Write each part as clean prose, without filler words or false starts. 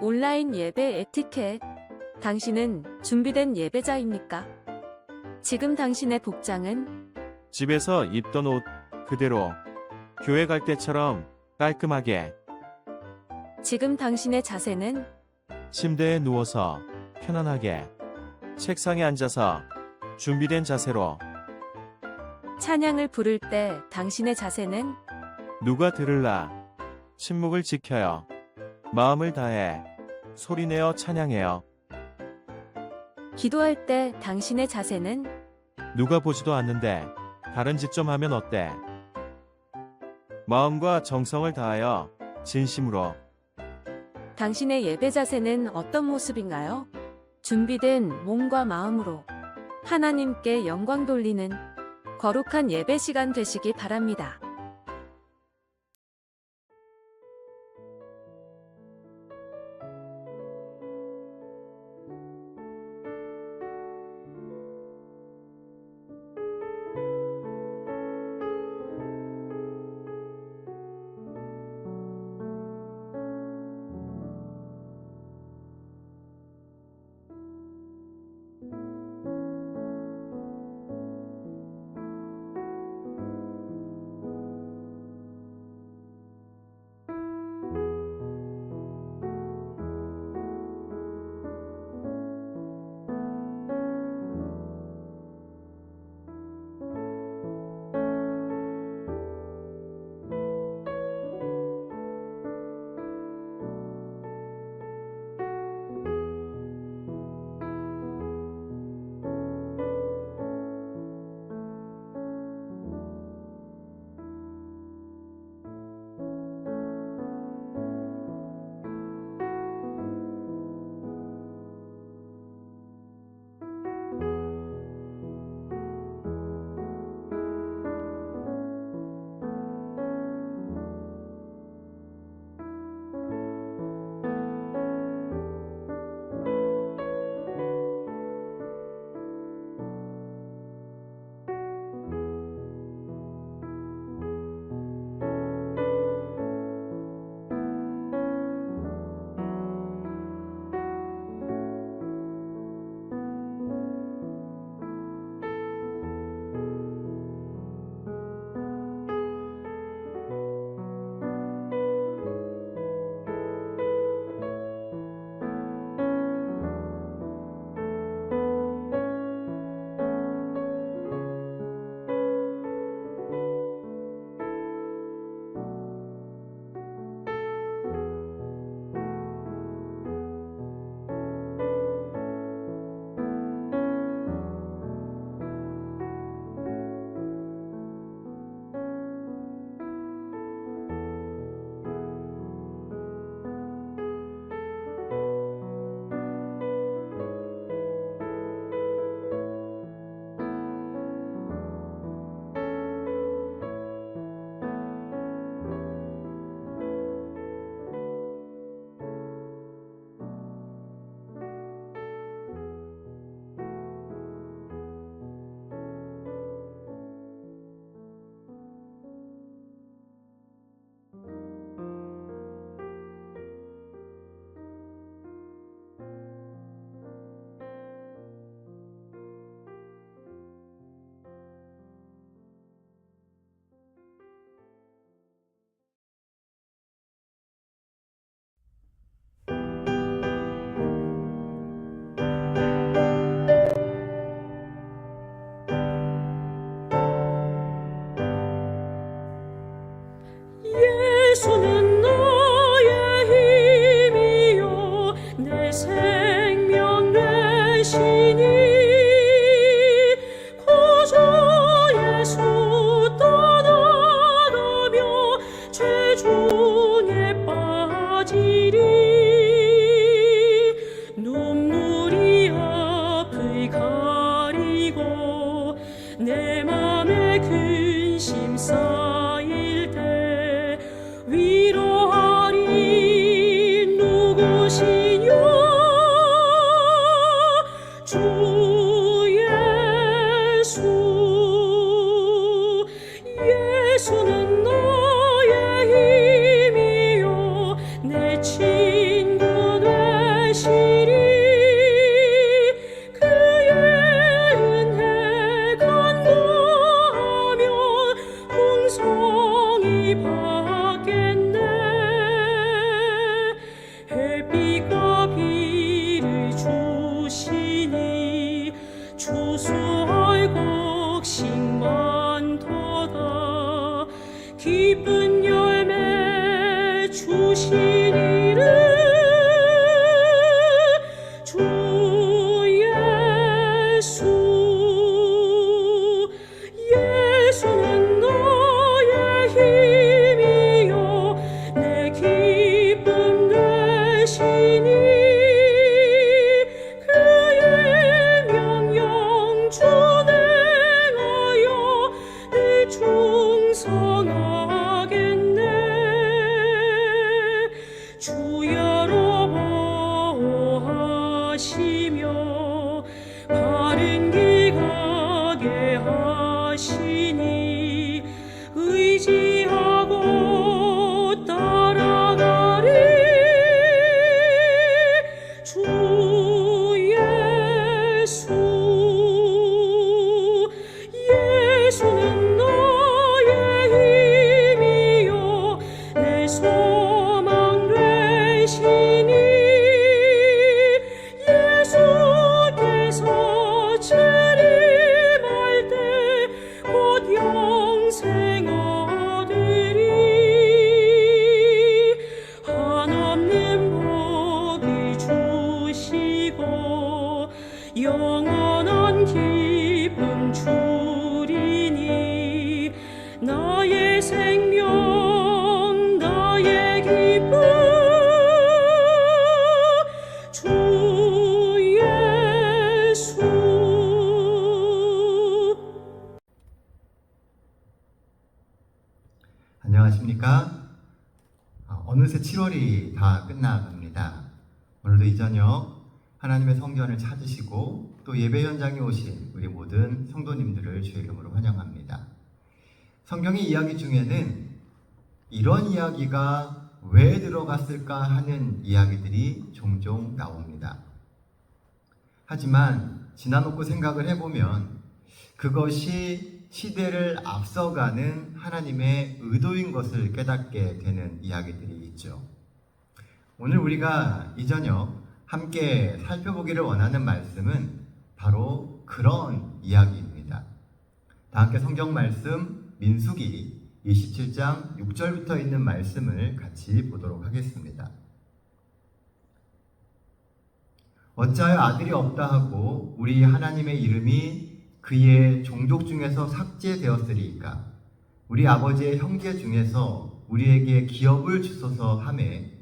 온라인 예배 에티켓. 당신은 준비된 예배자입니까? 지금 당신의 복장은 집에서 입던 옷 그대로 교회 갈 때처럼 깔끔하게 지금 당신의 자세는 침대에 누워서 편안하게 책상에 앉아서 준비된 자세로 찬양을 부를 때 당신의 자세는 누가 들을라 침묵을 지켜요. 마음을 다해 소리내어 찬양해요. 기도할 때 당신의 자세는 누가 보지도 않는데 다른 짓 좀 하면 어때? 마음과 정성을 다하여 진심으로 당신의 예배 자세는 어떤 모습인가요? 준비된 몸과 마음으로 하나님께 영광 돌리는 거룩한 예배 시간 되시기 바랍니다. 예수는 나의 힘이요 내 생명 되시니 거저 예수 떠나가며 죄 중에 빠지리 눈물이 앞을 가리고 내 맘에 근심 쌓일 때 위로하리 누구시뇨 주 예수 예수는 나의 힘이요 내 친구 되시니 그의 명령 준행하여 내 충성하겠네. 주야로 보호하시며 바른 길 가게 하시니 의지하고 따라가리. 주 예수는 나의 힘이요 내 소망 되시니 예수께서 재림할 때 곧 영생 얻으리. 한없는 복이 주시고 영원한 기쁨 주리니 나의 생명 나의 기쁨 주 예수. 안녕하십니까? 어느새 7월이 다 끝나갑니다. 오늘도 이 저녁 하나님의 성전을 찾으시고 또 예배 현장에 오신 우리 모든 성도님들을 주의 이름으로 환영합니다. 성경의 이야기 중에는 이런 이야기가 왜 들어갔을까 하는 이야기들이 종종 나옵니다. 하지만 지나놓고 생각을 해보면 그것이 시대를 앞서가는 하나님의 의도인 것을 깨닫게 되는 이야기들이 있죠. 오늘 우리가 이 저녁 함께 살펴보기를 원하는 말씀은 바로 그런 이야기입니다. 다 함께 성경 말씀 민수기 27장 6절부터 있는 말씀을 같이 보도록 하겠습니다. 어찌하여 아들이 없다 하고 우리 하나님의 이름이 그의 종족 중에서 삭제되었으리이까? 우리 아버지의 형제 중에서 우리에게 기업을 주소서 하매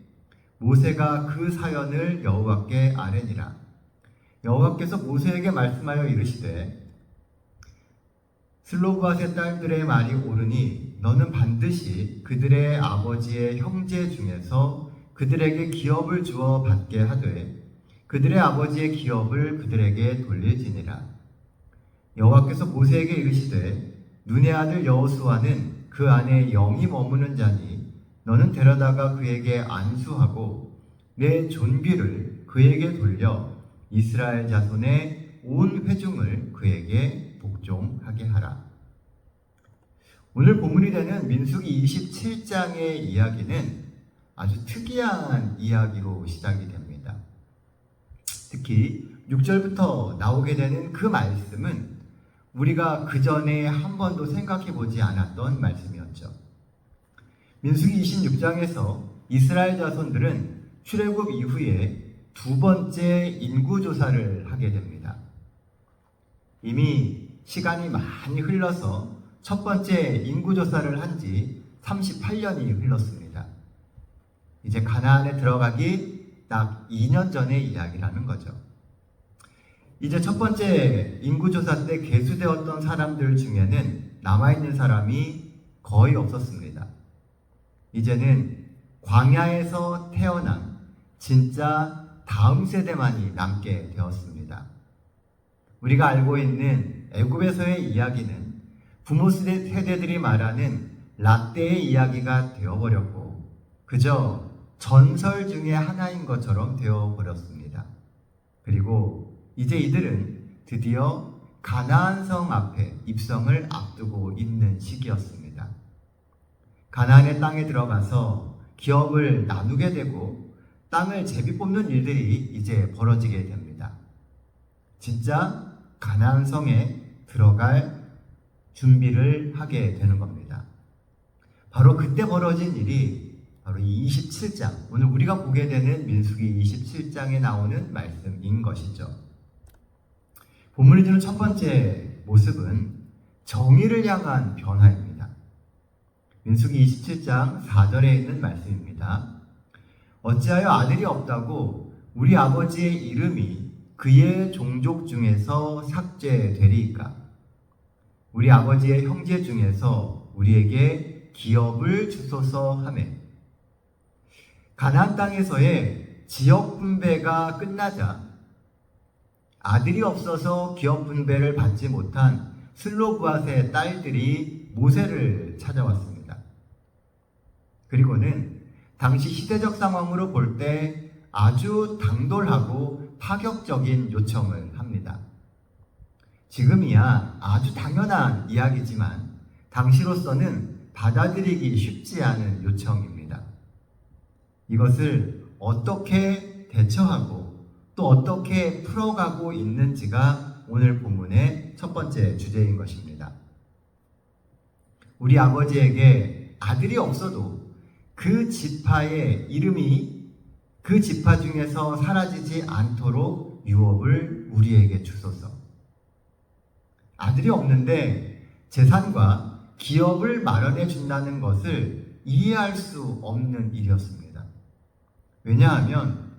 모세가 그 사연을 여호와께 아뢰니라. 여호와께서 모세에게 말씀하여 이르시되 슬로브앗의 딸들의 말이 옳으니 너는 반드시 그들의 아버지의 형제 중에서 그들에게 기업을 주어 받게 하되 그들의 아버지의 기업을 그들에게 돌릴지니라. 여호와께서 모세에게 이르시되 눈의 아들 여호수아는 그 안에 영이 머무는 자니 너는 데려다가 그에게 안수하고 내 존귀를 그에게 돌려 이스라엘 자손의 온 회중을 그에게 복종하게 하라. 오늘 본문이 되는 민수기 27장의 이야기는 아주 특이한 이야기로 시작이 됩니다. 특히 6절부터 나오게 되는 그 말씀은 우리가 그 전에 한 번도 생각해 보지 않았던 말씀이었죠. 민수기 26장에서 이스라엘 자손들은 출애굽 이후에 두 번째 인구조사를 하게 됩니다. 이미 시간이 많이 흘러서 첫 번째 인구조사를 한 지 38년이 흘렀습니다. 이제 가나안에 들어가기 딱 2년 전의 이야기라는 거죠. 이제 첫 번째 인구조사 때 계수되었던 사람들 중에는 남아있는 사람이 거의 없었습니다. 이제는 광야에서 태어난 진짜 다음 세대만이 남게 되었습니다. 우리가 알고 있는 애굽에서의 이야기는 부모 세대들이 말하는 라떼의 이야기가 되어버렸고 그저 전설 중에 하나인 것처럼 되어버렸습니다. 그리고 이제 이들은 드디어 가나안 성 앞에 입성을 앞두고 있는 시기였습니다. 가나안의 땅에 들어가서 기업을 나누게 되고 땅을 제비 뽑는 일들이 이제 벌어지게 됩니다. 진짜 가나안 성에 들어갈 준비를 하게 되는 겁니다. 바로 그때 벌어진 일이 바로 이 27장, 오늘 우리가 보게 되는 민수기 27장에 나오는 말씀인 것이죠. 본문이 주는 첫 번째 모습은 정의를 향한 변화입니다. 민수기 27장 4절에 있는 말씀입니다. 어찌하여 아들이 없다고 우리 아버지의 이름이 그의 종족 중에서 삭제되리이까? 우리 아버지의 형제 중에서 우리에게 기업을 주소서 하매. 가나안 땅에서의 지역 분배가 끝나자 아들이 없어서 기업 분배를 받지 못한 슬로브앗의 딸들이 모세를 찾아왔습니다. 그리고는 당시 시대적 상황으로 볼 때 아주 당돌하고 파격적인 요청을 합니다. 지금이야 아주 당연한 이야기지만 당시로서는 받아들이기 쉽지 않은 요청입니다. 이것을 어떻게 대처하고 또 어떻게 풀어가고 있는지가 오늘 본문의 첫 번째 주제인 것입니다. 우리 아버지에게 아들이 없어도 그 지파의 이름이 그 지파 중에서 사라지지 않도록 유업을 우리에게 주소서. 아들이 없는데 재산과 기업을 마련해 준다는 것을 이해할 수 없는 일이었습니다. 왜냐하면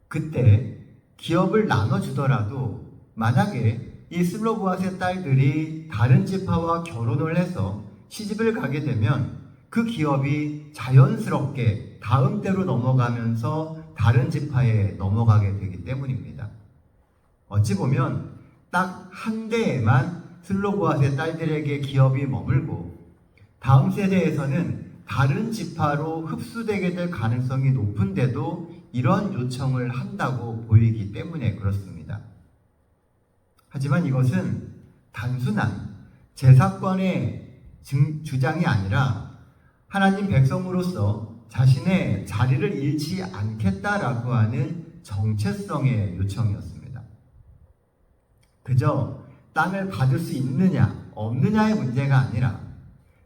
그때 기업을 나눠주더라도 만약에 이 슬로브앗의 딸들이 다른 지파와 결혼을 해서 시집을 가게 되면 그 기업이 자연스럽게 다음 때로 넘어가면서 다른 지파에 넘어가게 되기 때문입니다. 어찌 보면 딱 한 대에만 슬로브앗의 딸들에게 기업이 머물고 다음 세대에서는 다른 지파로 흡수되게 될 가능성이 높은데도 이런 요청을 한다고 보이기 때문에 그렇습니다. 하지만 이것은 단순한 제사권의 주장이 아니라 하나님 백성으로서 자신의 자리를 잃지 않겠다라고 하는 정체성의 요청이었습니다. 그저 땅을 받을 수 있느냐 없느냐의 문제가 아니라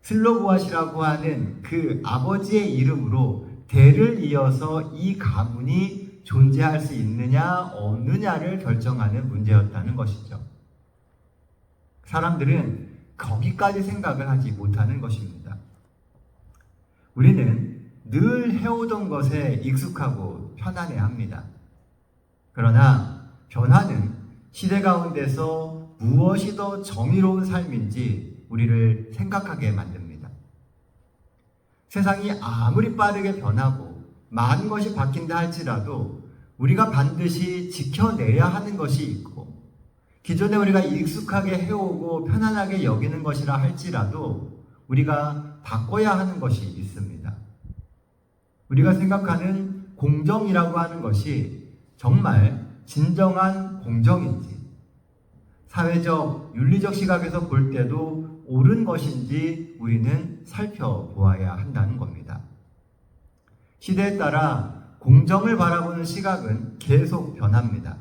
슬로브앗이라고 하는 그 아버지의 이름으로 대를 이어서 이 가문이 존재할 수 있느냐 없느냐를 결정하는 문제였다는 것이죠. 사람들은 거기까지 생각을 하지 못하는 것입니다. 우리는 늘 해오던 것에 익숙하고 편안해야 합니다. 그러나 변화는 시대 가운데서 무엇이 더 정의로운 삶인지 우리를 생각하게 만듭니다. 세상이 아무리 빠르게 변하고 많은 것이 바뀐다 할지라도 우리가 반드시 지켜내야 하는 것이 있고 기존에 우리가 익숙하게 해오고 편안하게 여기는 것이라 할지라도 우리가 바꿔야 하는 것이 있습니다. 우리가 생각하는 공정이라고 하는 것이 정말 진정한 공정인지, 사회적, 윤리적 시각에서 볼 때도 옳은 것인지 우리는 살펴보아야 한다는 겁니다. 시대에 따라 공정을 바라보는 시각은 계속 변합니다.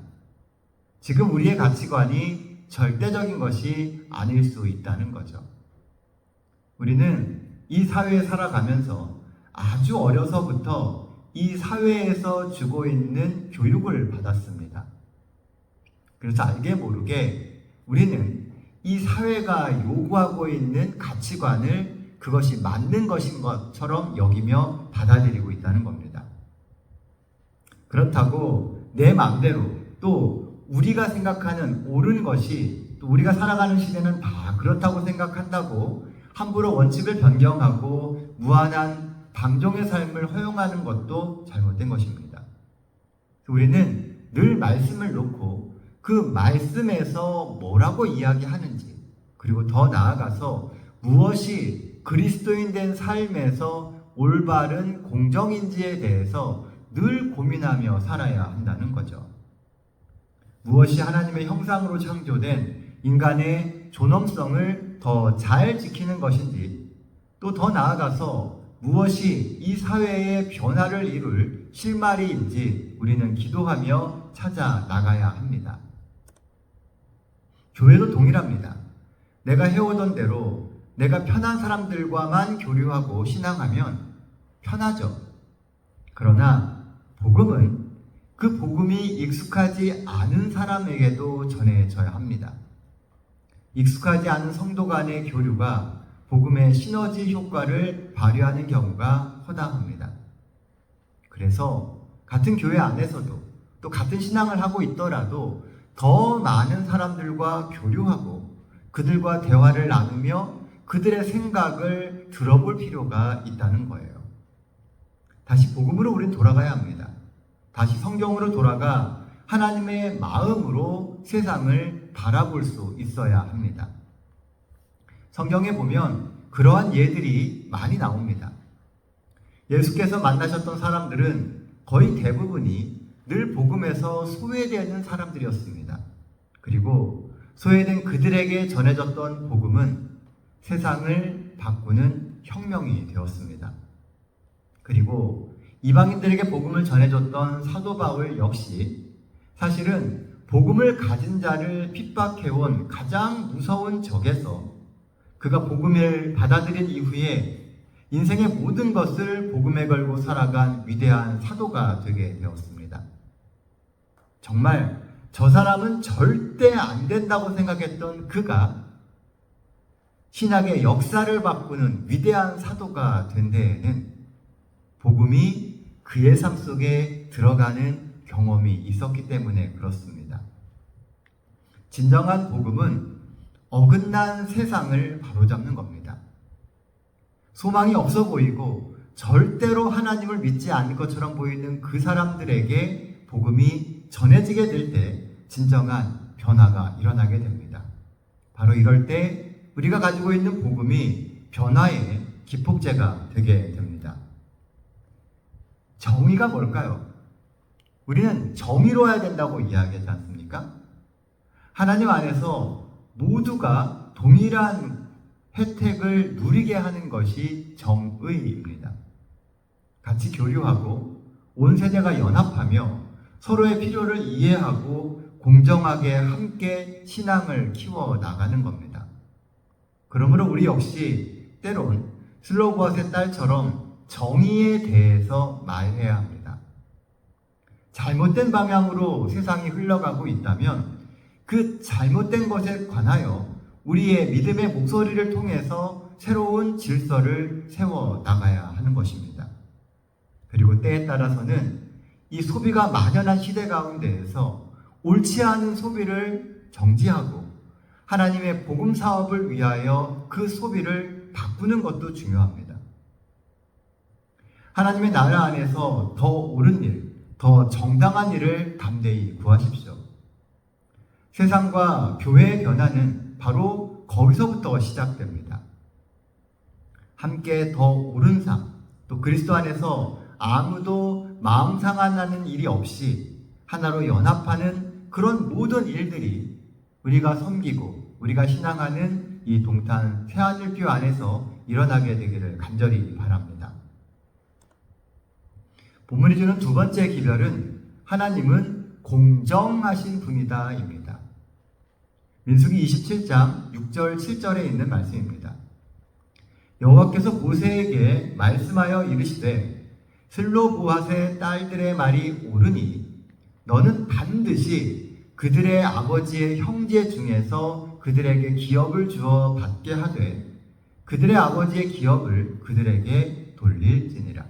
지금 우리의 가치관이 절대적인 것이 아닐 수 있다는 거죠. 우리는 이 사회에 살아가면서 아주 어려서부터 이 사회에서 주고 있는 교육을 받았습니다. 그래서 알게 모르게 우리는 이 사회가 요구하고 있는 가치관을 그것이 맞는 것인 것처럼 여기며 받아들이고 있다는 겁니다. 그렇다고 내 마음대로 또 우리가 생각하는 옳은 것이 또 우리가 살아가는 시대는 다 그렇다고 생각한다고 함부로 원칙을 변경하고 무한한 방종의 삶을 허용하는 것도 잘못된 것입니다. 우리는 늘 말씀을 놓고 그 말씀에서 뭐라고 이야기하는지 그리고 더 나아가서 무엇이 그리스도인 된 삶에서 올바른 공정인지에 대해서 늘 고민하며 살아야 한다는 거죠. 무엇이 하나님의 형상으로 창조된 인간의 존엄성을 더 잘 지키는 것인지 또 더 나아가서 무엇이 이 사회의 변화를 이룰 실마리인지 우리는 기도하며 찾아 나가야 합니다. 교회도 동일합니다. 내가 해오던 대로 내가 편한 사람들과만 교류하고 신앙하면 편하죠. 그러나 복음은 그 복음이 익숙하지 않은 사람에게도 전해져야 합니다. 익숙하지 않은 성도 간의 교류가 복음의 시너지 효과를 발휘하는 경우가 허다합니다. 그래서 같은 교회 안에서도 또 같은 신앙을 하고 있더라도 더 많은 사람들과 교류하고 그들과 대화를 나누며 그들의 생각을 들어볼 필요가 있다는 거예요. 다시 복음으로 우리는 돌아가야 합니다. 다시 성경으로 돌아가 하나님의 마음으로 세상을 바라볼 수 있어야 합니다. 성경에 보면 그러한 예들이 많이 나옵니다. 예수께서 만나셨던 사람들은 거의 대부분이 늘 복음에서 소외되는 사람들이었습니다. 그리고 소외된 그들에게 전해졌던 복음은 세상을 바꾸는 혁명이 되었습니다. 그리고 이방인들에게 복음을 전해줬던 사도 바울 역시 사실은 복음을 가진 자를 핍박해온 가장 무서운 적에서 그가 복음을 받아들인 이후에 인생의 모든 것을 복음에 걸고 살아간 위대한 사도가 되게 되었습니다. 정말 저 사람은 절대 안 된다고 생각했던 그가 신학의 역사를 바꾸는 위대한 사도가 된 데에는 복음이 그의 삶 속에 들어가는 경험이 있었기 때문에 그렇습니다. 진정한 복음은 어긋난 세상을 바로잡는 겁니다. 소망이 없어 보이고 절대로 하나님을 믿지 않을 것처럼 보이는 그 사람들에게 복음이 전해지게 될 때 진정한 변화가 일어나게 됩니다. 바로 이럴 때 우리가 가지고 있는 복음이 변화의 기폭제가 되게 됩니다. 정의가 뭘까요? 우리는 정의로워야 된다고 이야기하지 않습니까? 하나님 안에서 모두가 동일한 혜택을 누리게 하는 것이 정의입니다. 같이 교류하고 온 세대가 연합하며 서로의 필요를 이해하고 공정하게 함께 신앙을 키워 나가는 겁니다. 그러므로 우리 역시 때론 슬로보아스의 딸처럼 정의에 대해서 말해야 합니다. 잘못된 방향으로 세상이 흘러가고 있다면 그 잘못된 것에 관하여 우리의 믿음의 목소리를 통해서 새로운 질서를 세워 나가야 하는 것입니다. 그리고 때에 따라서는 이 소비가 만연한 시대 가운데에서 옳지 않은 소비를 정지하고 하나님의 복음 사업을 위하여 그 소비를 바꾸는 것도 중요합니다. 하나님의 나라 안에서 더 옳은 일, 더 정당한 일을 담대히 구하십시오. 세상과 교회의 변화는 바로 거기서부터 시작됩니다. 함께 더 옳은 삶, 또 그리스도 안에서 아무도 마음 상하는 일이 없이 하나로 연합하는 그런 모든 일들이 우리가 섬기고 우리가 신앙하는 이 동탄 새하늘교 안에서 일어나게 되기를 간절히 바랍니다. 본문이 주는 두 번째 기별은 하나님은 공정하신 분이다 입니다. 민수기 27장 6절 7절에 있는 말씀입니다. 여호와께서 모세에게 말씀하여 이르시되 슬로보핫의 딸들의 말이 옳으니 너는 반드시 그들의 아버지의 형제 중에서 그들에게 기업을 주어 받게 하되 그들의 아버지의 기업을 그들에게 돌릴지니라.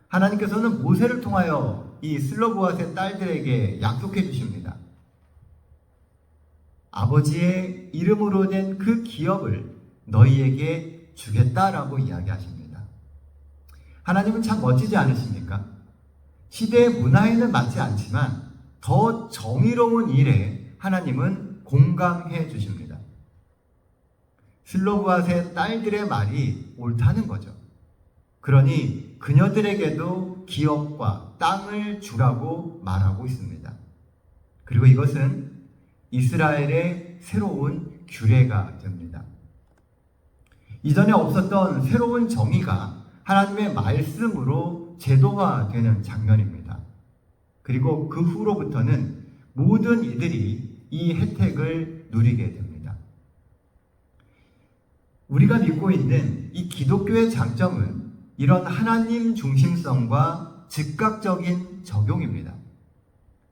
하나님께서는 모세를 통하여 이 슬로보핫의 딸들에게 약속해 주십니다. 아버지의 이름으로 된 그 기업을 너희에게 주겠다라고 이야기하십니다. 하나님은 참 멋지지 않으십니까? 시대의 문화에는 맞지 않지만 더 정의로운 일에 하나님은 공감해 주십니다. 슬로보핫의 딸들의 말이 옳다는 거죠. 그러니 그녀들에게도 기업과 땅을 주라고 말하고 있습니다. 그리고 이것은 이스라엘의 새로운 규례가 됩니다. 이전에 없었던 새로운 정의가 하나님의 말씀으로 제도화되는 장면입니다. 그리고 그 후로부터는 모든 이들이 이 혜택을 누리게 됩니다. 우리가 믿고 있는 이 기독교의 장점은 이런 하나님 중심성과 즉각적인 적용입니다.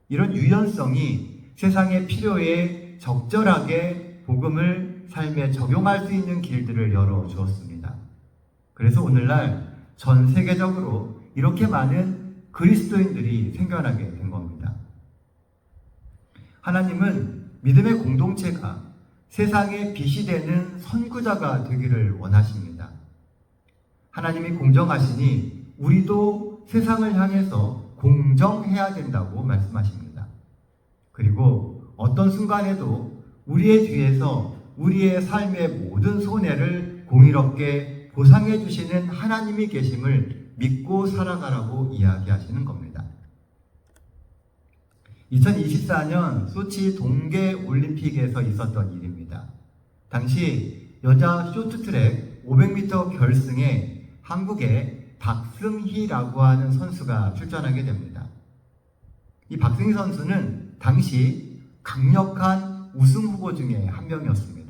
이런 유연성이 세상의 필요에 적절하게 복음을 삶에 적용할 수 있는 길들을 열어주었습니다. 그래서 오늘날 전 세계적으로 이렇게 많은 그리스도인들이 생겨나게 된 겁니다. 하나님은 믿음의 공동체가 세상의 빛이 되는 선구자가 되기를 원하십니다. 하나님이 공정하시니 우리도 세상을 향해서 공정해야 된다고 말씀하십니다. 그리고 어떤 순간에도 우리의 뒤에서 우리의 삶의 모든 손해를 공의롭게 보상해 주시는 하나님이 계심을 믿고 살아가라고 이야기하시는 겁니다. 2024년 소치 동계 올림픽에서 있었던 일입니다. 당시 여자 쇼트트랙 500m 결승에 한국의 박승희라고 하는 선수가 출전하게 됩니다. 이 박승희 선수는 당시 강력한 우승 후보 중에 한 명이었습니다.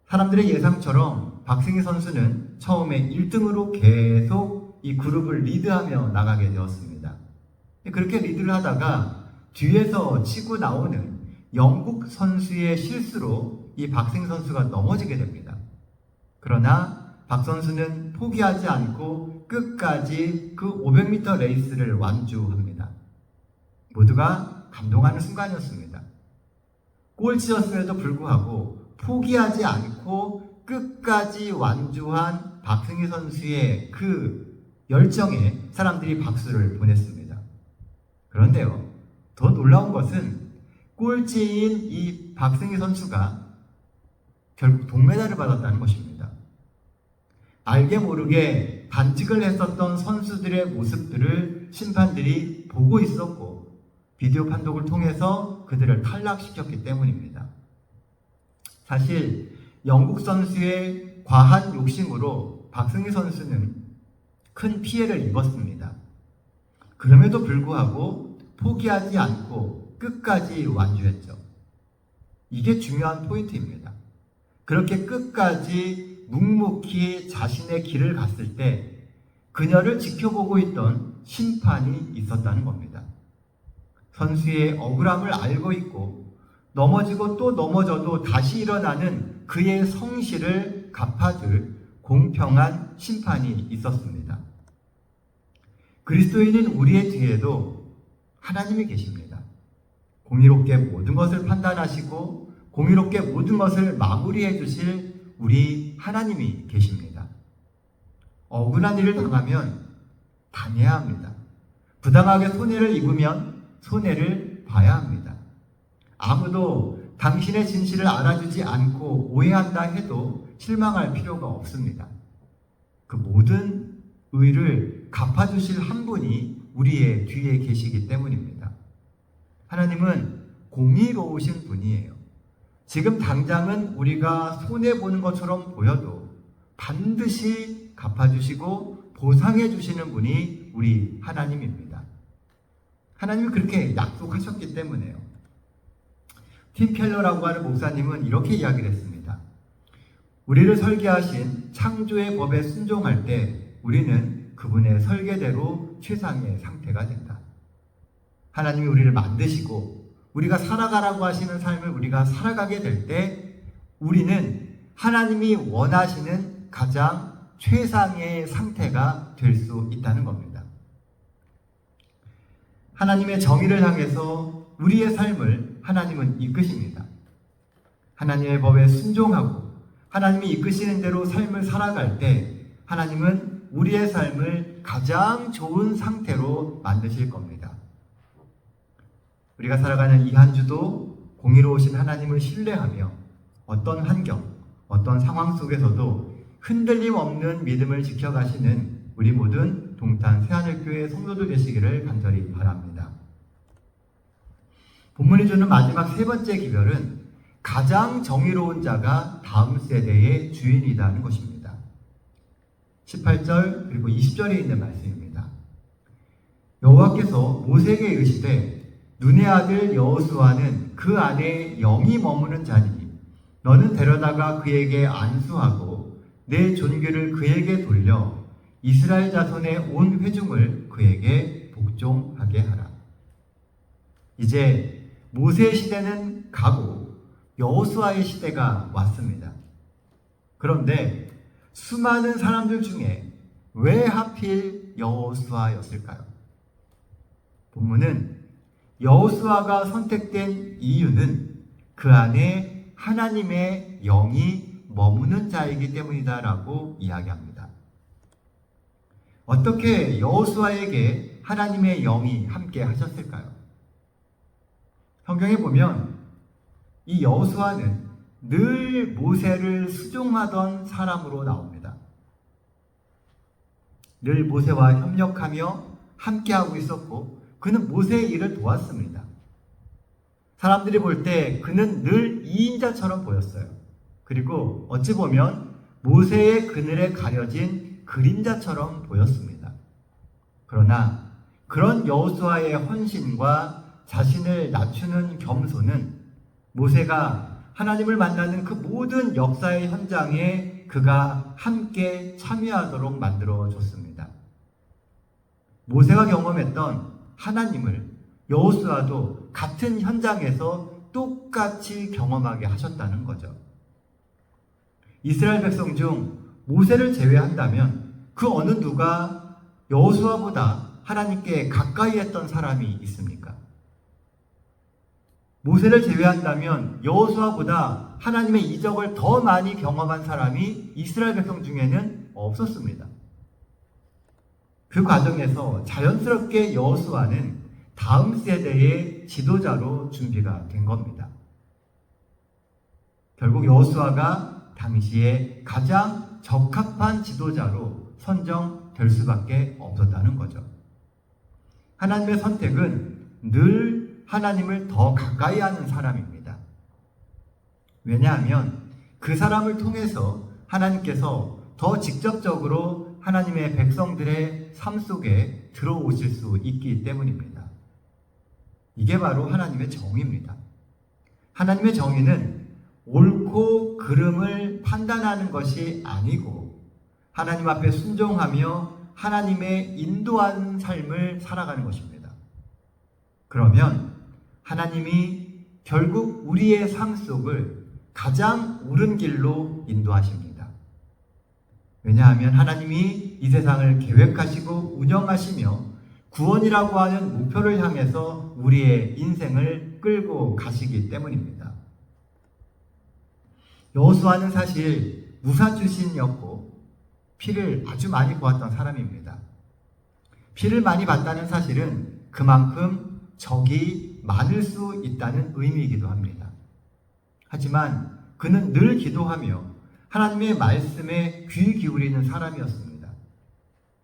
사람들의 예상처럼 박승희 선수는 처음에 1등으로 계속 이 그룹을 리드하며 나가게 되었습니다. 그렇게 리드를 하다가 뒤에서 치고 나오는 영국 선수의 실수로 이 박승희 선수가 넘어지게 됩니다. 그러나 박 선수는 포기하지 않고 끝까지 그 500m 레이스를 완주합니다. 모두가 감동하는 순간이었습니다. 꼴찌였음에도 불구하고 포기하지 않고 끝까지 완주한 박승희 선수의 그 열정에 사람들이 박수를 보냈습니다. 그런데요, 더 놀라운 것은 꼴찌인 이 박승희 선수가 결국 동메달을 받았다는 것입니다. 알게 모르게 반칙을 했었던 선수들의 모습들을 심판들이 보고 있었고 비디오 판독을 통해서 그들을 탈락시켰기 때문입니다. 사실 영국 선수의 과한 욕심으로 박승희 선수는 큰 피해를 입었습니다. 그럼에도 불구하고 포기하지 않고 끝까지 완주했죠. 이게 중요한 포인트입니다. 그렇게 끝까지 묵묵히 자신의 길을 갔을 때 그녀를 지켜보고 있던 심판이 있었다는 겁니다. 선수의 억울함을 알고 있고 넘어지고 또 넘어져도 다시 일어나는 그의 성실을 갚아줄 공평한 심판이 있었습니다. 그리스도인인 우리의 뒤에도 하나님이 계십니다. 공의롭게 모든 것을 판단하시고 공의롭게 모든 것을 마무리해 주실 우리 하나님이 계십니다. 억울한 일을 당하면 당해야 합니다. 부당하게 손해를 입으면 손해를 봐야 합니다. 아무도 당신의 진실을 알아주지 않고 오해한다 해도 실망할 필요가 없습니다. 그 모든 의를 갚아주실 한 분이 우리의 뒤에 계시기 때문입니다. 하나님은 공의로우신 분이에요. 지금 당장은 우리가 손해보는 것처럼 보여도 반드시 갚아주시고 보상해주시는 분이 우리 하나님입니다. 하나님이 그렇게 약속하셨기 때문에요. 팀 켈러라고 하는 목사님은 이렇게 이야기를 했습니다. 우리를 설계하신 창조의 법에 순종할 때 우리는 그분의 설계대로 최상의 상태가 된다. 하나님이 우리를 만드시고 우리가 살아가라고 하시는 삶을 우리가 살아가게 될 때 우리는 하나님이 원하시는 가장 최상의 상태가 될 수 있다는 겁니다. 하나님의 정의를 향해서 우리의 삶을 하나님은 이끄십니다. 하나님의 법에 순종하고 하나님이 이끄시는 대로 삶을 살아갈 때 하나님은 우리의 삶을 가장 좋은 상태로 만드실 겁니다. 우리가 살아가는 이 한 주도 공의로우신 하나님을 신뢰하며 어떤 환경, 어떤 상황 속에서도 흔들림 없는 믿음을 지켜가시는 우리 모든 동탄 새하늘교회 성도들 되시기를 간절히 바랍니다. 본문이 주는 마지막 세 번째 기별은 가장 정의로운 자가 다음 세대의 주인이라는 것입니다. 18절 그리고 20절에 있는 말씀입니다. 여호와께서 모세에게 이르시되 눈의 아들 여호수아는 그 안에 영이 머무는 자니 너는 데려다가 그에게 안수하고 내 존귀를 그에게 돌려 이스라엘 자손의 온 회중을 그에게 복종하게 하라. 이제 모세의 시대는 가고 여호수아의 시대가 왔습니다. 그런데 수많은 사람들 중에 왜 하필 여호수아였을까요? 본문은 여호수아가 선택된 이유는 그 안에 하나님의 영이 머무는 자이기 때문이다라고 이야기합니다. 어떻게 여호수아에게 하나님의 영이 함께 하셨을까요? 성경에 보면 이 여호수아는 늘 모세를 수종하던 사람으로 나옵니다. 늘 모세와 협력하며 함께하고 있었고 그는 모세의 일을 도왔습니다. 사람들이 볼 때 그는 늘 2인자처럼 보였어요. 그리고 어찌 보면 모세의 그늘에 가려진 그림자처럼 보였습니다. 그러나 그런 여호수아의 헌신과 자신을 낮추는 겸손은 모세가 하나님을 만나는 그 모든 역사의 현장에 그가 함께 참여하도록 만들어줬습니다. 모세가 경험했던 하나님을 여호수아도 같은 현장에서 똑같이 경험하게 하셨다는 거죠. 이스라엘 백성 중 모세를 제외한다면 그 어느 누가 여호수아보다 하나님께 가까이 했던 사람이 있습니까? 모세를 제외한다면 여호수아보다 하나님의 이적을 더 많이 경험한 사람이 이스라엘 백성 중에는 없었습니다. 그 과정에서 자연스럽게 여호수아는 다음 세대의 지도자로 준비가 된 겁니다. 결국 여호수아가 당시에 가장 적합한 지도자로 선정될 수밖에 없었다는 거죠. 하나님의 선택은 늘 하나님을 더 가까이 하는 사람입니다. 왜냐하면 그 사람을 통해서 하나님께서 더 직접적으로 하나님의 백성들의 삶 속에 들어오실 수 있기 때문입니다. 이게 바로 하나님의 정의입니다. 하나님의 정의는 옳고 그름을 판단하는 것이 아니고 하나님 앞에 순종하며 하나님의 인도하는 삶을 살아가는 것입니다. 그러면 하나님이 결국 우리의 삶 속을 가장 옳은 길로 인도하십니다. 왜냐하면 하나님이 이 세상을 계획하시고 운영하시며 구원이라고 하는 목표를 향해서 우리의 인생을 끌고 가시기 때문입니다. 여호수아는 사실 무사 출신이었고 피를 아주 많이 보았던 사람입니다. 피를 많이 봤다는 사실은 그만큼 적이 많을 수 있다는 의미이기도 합니다. 하지만 그는 늘 기도하며 하나님의 말씀에 귀 기울이는 사람이었습니다.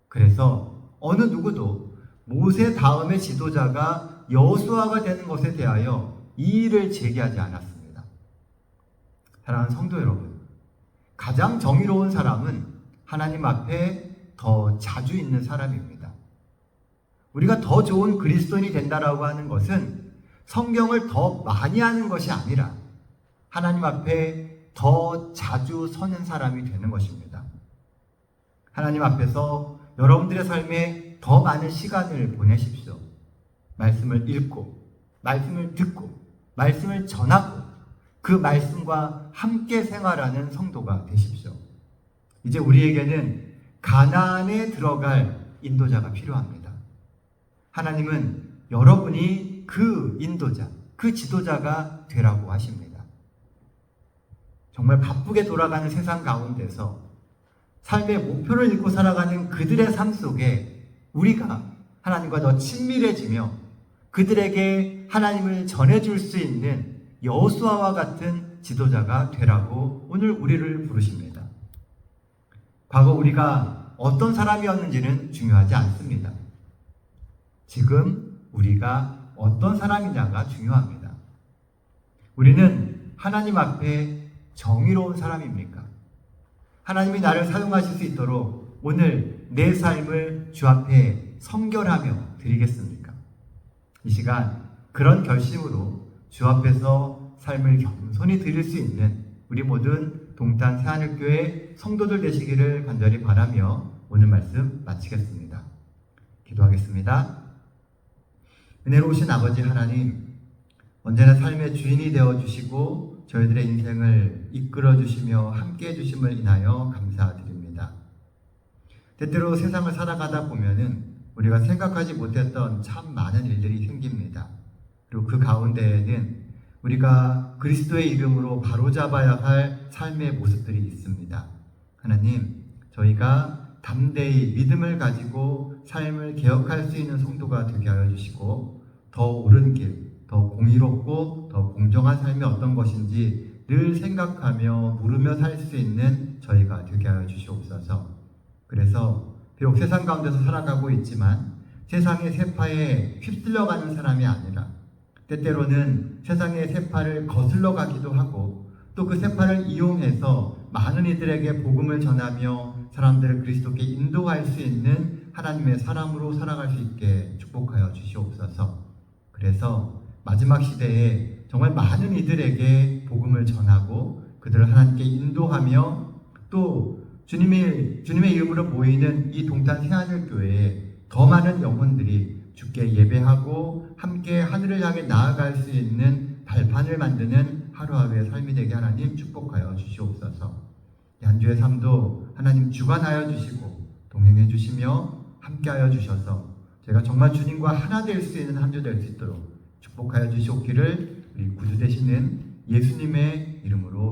그래서 어느 누구도 모세 다음의 지도자가 여호수아가 되는 것에 대하여 이의를 제기하지 않았습니다. 사랑하는 성도 여러분, 가장 정의로운 사람은 하나님 앞에 더 자주 있는 사람입니다. 우리가 더 좋은 그리스도인이 된다라고 하는 것은 성경을 더 많이 하는 것이 아니라 하나님 앞에 더 자주 서는 사람이 되는 것입니다. 하나님 앞에서 여러분들의 삶에 더 많은 시간을 보내십시오. 말씀을 읽고, 말씀을 듣고, 말씀을 전하고, 그 말씀과 함께 생활하는 성도가 되십시오. 이제 우리에게는 가나안에 들어갈 인도자가 필요합니다. 하나님은 여러분이 그 인도자, 그 지도자가 되라고 하십니다. 정말 바쁘게 돌아가는 세상 가운데서 삶의 목표를 잃고 살아가는 그들의 삶 속에 우리가 하나님과 더 친밀해지며 그들에게 하나님을 전해줄 수 있는 여호수아와 같은 지도자가 되라고 오늘 우리를 부르십니다. 과거 우리가 어떤 사람이었는지는 중요하지 않습니다. 지금 우리가 어떤 사람이냐가 중요합니다. 우리는 하나님 앞에 정의로운 사람입니까? 하나님이 나를 사용하실 수 있도록 오늘 내 삶을 주 앞에 성결하며 드리겠습니까? 이 시간 그런 결심으로 주 앞에서 삶을 겸손히 드릴 수 있는 우리 모든 동탄 새하늘교회 성도들 되시기를 간절히 바라며 오늘 말씀 마치겠습니다. 기도하겠습니다. 은혜로우신 아버지 하나님, 언제나 삶의 주인이 되어주시고 저희들의 인생을 이끌어 주시며 함께 해주심을 인하여 감사드립니다. 때때로 세상을 살아가다 보면은 우리가 생각하지 못했던 참 많은 일들이 생깁니다. 그리고 그 가운데에는 우리가 그리스도의 이름으로 바로잡아야 할 삶의 모습들이 있습니다. 하나님, 저희가 담대히 믿음을 가지고 삶을 개혁할 수 있는 성도가 되게 하여 주시고, 더 옳은 길, 더 공의롭고 더 공정한 삶이 어떤 것인지 늘 생각하며 물으며 살 수 있는 저희가 되게 하여 주시옵소서. 그래서 비록 세상 가운데서 살아가고 있지만 세상의 세파에 휩쓸려가는 사람이 아니라 때때로는 세상의 세파를 거슬러 가기도 하고 또 그 세파를 이용해서 많은 이들에게 복음을 전하며 사람들을 그리스도께 인도할 수 있는 하나님의 사람으로 살아갈 수 있게 축복하여 주시옵소서. 그래서 마지막 시대에 정말 많은 이들에게 복음을 전하고 그들을 하나님께 인도하며 또 주님의 이름으로 모이는 이 동탄 새하늘교회에 더 많은 영혼들이 주께 예배하고 함께 하늘을 향해 나아갈 수 있는 발판을 만드는 하루하루의 삶이 되게 하나님 축복하여 주시옵소서. 한 주의 삶도 하나님 주관하여 주시고 동행해 주시며 함께하여 주셔서 제가 정말 주님과 하나 될 수 있는 한 주 될 수 있도록 축복하여 주시옵기를 우리 구주 되시는 예수님의 이름으로